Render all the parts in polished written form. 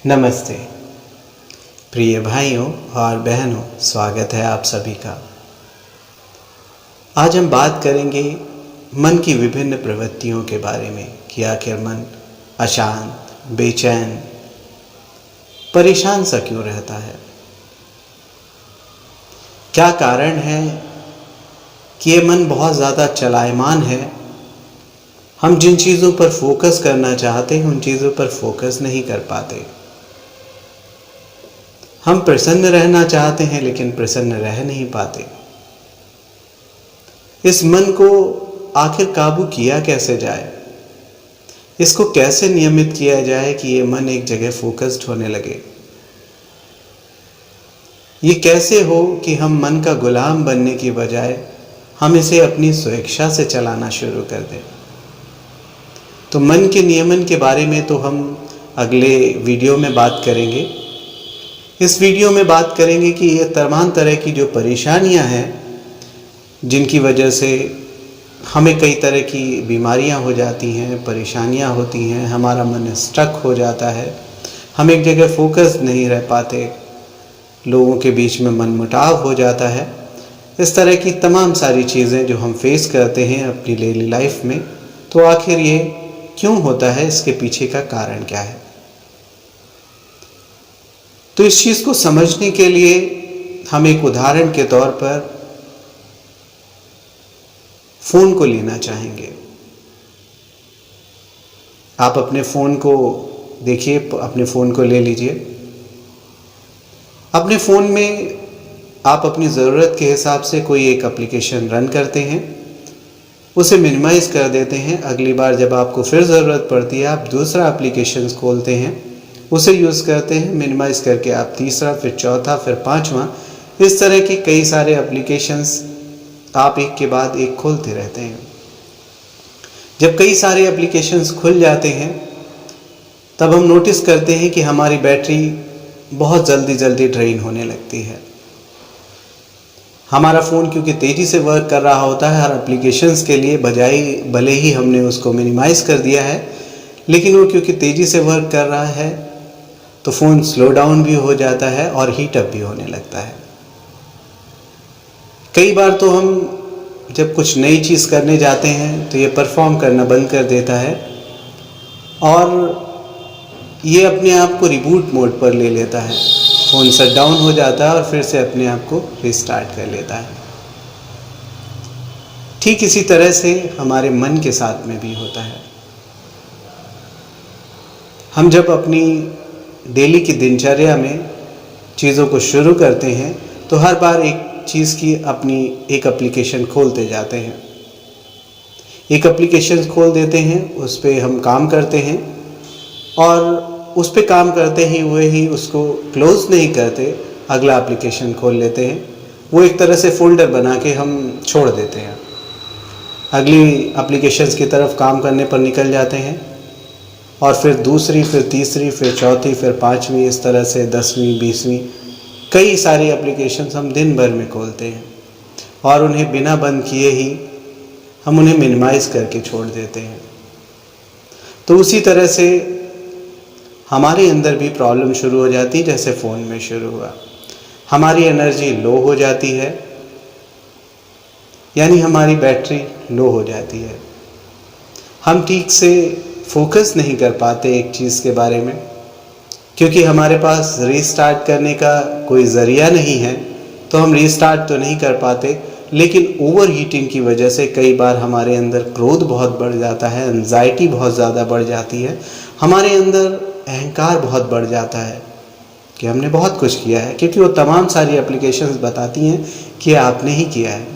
नमस्ते प्रिय भाइयों और बहनों, स्वागत है आप सभी का। आज हम बात करेंगे मन की विभिन्न प्रवृत्तियों के बारे में कि आखिर मन अशांत, बेचैन, परेशान सा क्यों रहता है। क्या कारण है कि ये मन बहुत ज़्यादा चलायमान है। हम जिन चीज़ों पर फोकस करना चाहते हैं उन चीज़ों पर फोकस नहीं कर पाते। हम प्रसन्न रहना चाहते हैं लेकिन प्रसन्न रह नहीं पाते। इस मन को आखिर काबू किया कैसे जाए, इसको कैसे नियमित किया जाए कि ये मन एक जगह फोकस्ड होने लगे। ये कैसे हो कि हम मन का गुलाम बनने की बजाय हम इसे अपनी स्वेच्छा से चलाना शुरू कर दें। तो मन के नियमन के बारे में तो हम अगले वीडियो में बात करेंगे। इस वीडियो में बात करेंगे कि ये तमाम तरह की जो परेशानियां हैं जिनकी वजह से हमें कई तरह की बीमारियां हो जाती हैं, परेशानियां होती हैं, हमारा मन स्टक हो जाता है, हम एक जगह फोकस नहीं रह पाते, लोगों के बीच में मनमुटाव हो जाता है। इस तरह की तमाम सारी चीज़ें जो हम फेस करते हैं अपनी डेली लाइफ में, तो आखिर ये क्यों होता है, इसके पीछे का कारण क्या है। तो इस चीज़ को समझने के लिए हम एक उदाहरण के तौर पर फ़ोन को लेना चाहेंगे। आप अपने फ़ोन को देखिए, अपने फ़ोन को ले लीजिए। अपने फ़ोन में आप अपनी ज़रूरत के हिसाब से कोई एक एप्लीकेशन रन करते हैं, उसे मिनिमाइज़ कर देते हैं। अगली बार जब आपको फिर ज़रूरत पड़ती है आप दूसरा एप्लीकेशन खोलते हैं, उसे यूज़ करते हैं, मिनिमाइज़ करके आप तीसरा, फिर चौथा, फिर पांचवा, इस तरह के कई सारे एप्लीकेशंस आप एक के बाद एक खोलते रहते हैं। जब कई सारे एप्लीकेशंस खुल जाते हैं तब हम नोटिस करते हैं कि हमारी बैटरी बहुत जल्दी ड्रेन होने लगती है। हमारा फ़ोन क्योंकि तेज़ी से वर्क कर रहा होता है हर एप्लीकेशंस के लिए, बजाय भले ही हमने उसको मिनिमाइज़ कर दिया है, लेकिन वो क्योंकि तेज़ी से वर्क कर रहा है तो फ़ोन स्लो डाउन भी हो जाता है और हीट अप भी होने लगता है। कई बार तो हम जब कुछ नई चीज़ करने जाते हैं तो ये परफॉर्म करना बंद कर देता है और ये अपने आप को रिबूट मोड पर ले लेता है। फ़ोन शट डाउन हो जाता है और फिर से अपने आप को रिस्टार्ट कर लेता है। ठीक इसी तरह से हमारे मन के साथ में भी होता है। हम जब अपनी डेली की दिनचर्या में चीज़ों को शुरू करते हैं तो हर बार एक चीज़ की अपनी एक एप्लीकेशन खोलते जाते हैं, एक एप्लीकेशन खोल देते हैं, उस पर हम काम करते हैं और उस पे काम करते ही हुए ही उसको क्लोज़ नहीं करते, अगला एप्लीकेशन खोल लेते हैं। वो एक तरह से फ़ोल्डर बना के हम छोड़ देते हैं, अगली एप्लीकेशंस की तरफ काम करने पर निकल जाते हैं और फिर दूसरी, फिर तीसरी, फिर चौथी, फिर पांचवी, इस तरह से 10वीं, 20वीं कई सारी एप्लीकेशंस हम दिन भर में खोलते हैं और उन्हें बिना बंद किए ही हम उन्हें मिनिमाइज़ करके छोड़ देते हैं। तो उसी तरह से हमारे अंदर भी प्रॉब्लम शुरू हो जाती है, जैसे फ़ोन में शुरू हुआ। हमारी एनर्जी लो हो जाती है, यानी हमारी बैटरी लो हो जाती है। हम ठीक से फोकस नहीं कर पाते एक चीज़ के बारे में, क्योंकि हमारे पास रीस्टार्ट करने का कोई ज़रिया नहीं है, तो हम रीस्टार्ट तो नहीं कर पाते। लेकिन ओवर हीटिंग की वजह से कई बार हमारे अंदर क्रोध बहुत बढ़ जाता है, एंजाइटी बहुत ज़्यादा बढ़ जाती है, हमारे अंदर अहंकार बहुत बढ़ जाता है कि हमने बहुत कुछ किया है, क्योंकि वो तमाम सारी एप्लीकेशंस बताती हैं कि आपने ही किया है।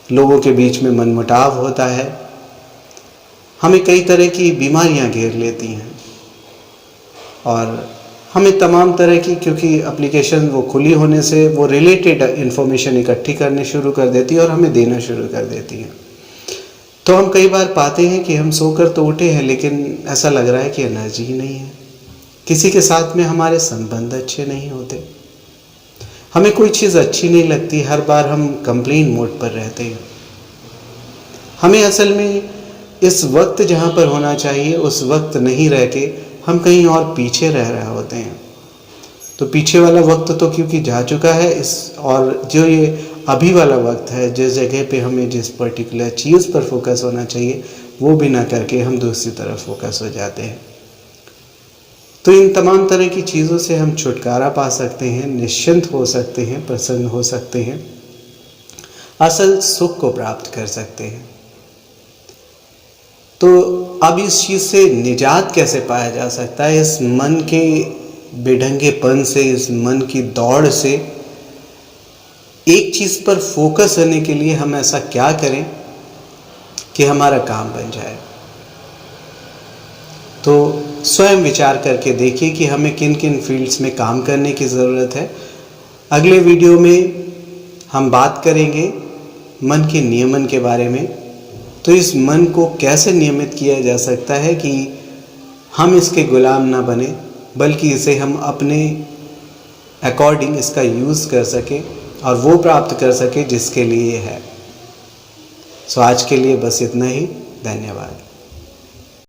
लोगों के बीच में मनमुटाव होता है, हमें कई तरह की बीमारियां घेर लेती हैं और हमें तमाम तरह की, क्योंकि एप्लीकेशन वो खुली होने से वो रिलेटेड इन्फॉर्मेशन इकट्ठी करने शुरू कर देती है और हमें देना शुरू कर देती हैं। तो हम कई बार पाते हैं कि हम सोकर तो उठे हैं लेकिन ऐसा लग रहा है कि एनर्जी ही नहीं है, किसी के साथ में हमारे संबंध अच्छे नहीं होते, हमें कोई चीज़ अच्छी नहीं लगती, हर बार हम कंप्लेन मोड पर रहते हैं। हमें असल में इस वक्त जहाँ पर होना चाहिए उस वक्त नहीं रह के हम कहीं और पीछे रह रहे होते हैं। तो पीछे वाला वक्त तो क्योंकि जा चुका है, और जो ये अभी वाला वक्त है, जिस जगह पे हमें जिस पर्टिकुलर चीज़ पर फोकस होना चाहिए वो भी ना करके हम दूसरी तरफ फोकस हो जाते हैं। तो इन तमाम तरह की चीज़ों से हम छुटकारा पा सकते हैं, निश्चिंत हो सकते हैं, प्रसन्न हो सकते हैं, असल सुख को प्राप्त कर सकते हैं। तो अब इस चीज़ से निजात कैसे पाया जा सकता है? इस मन के बेढंगेपन से, इस मन की दौड़ से एक चीज़ पर फोकस होने के लिए हम ऐसा क्या करें कि हमारा काम बन जाए? तो स्वयं विचार करके देखिए कि हमें किन किन फील्ड्स में काम करने की ज़रूरत है। अगले वीडियो में हम बात करेंगे मन के नियमन के बारे में। तो इस मन को कैसे नियमित किया जा सकता है कि हम इसके गुलाम ना बने, बल्कि इसे हम अपने अकॉर्डिंग इसका यूज़ कर सकें और वो प्राप्त कर सकें जिसके लिए है। सो आज के लिए बस इतना ही। धन्यवाद।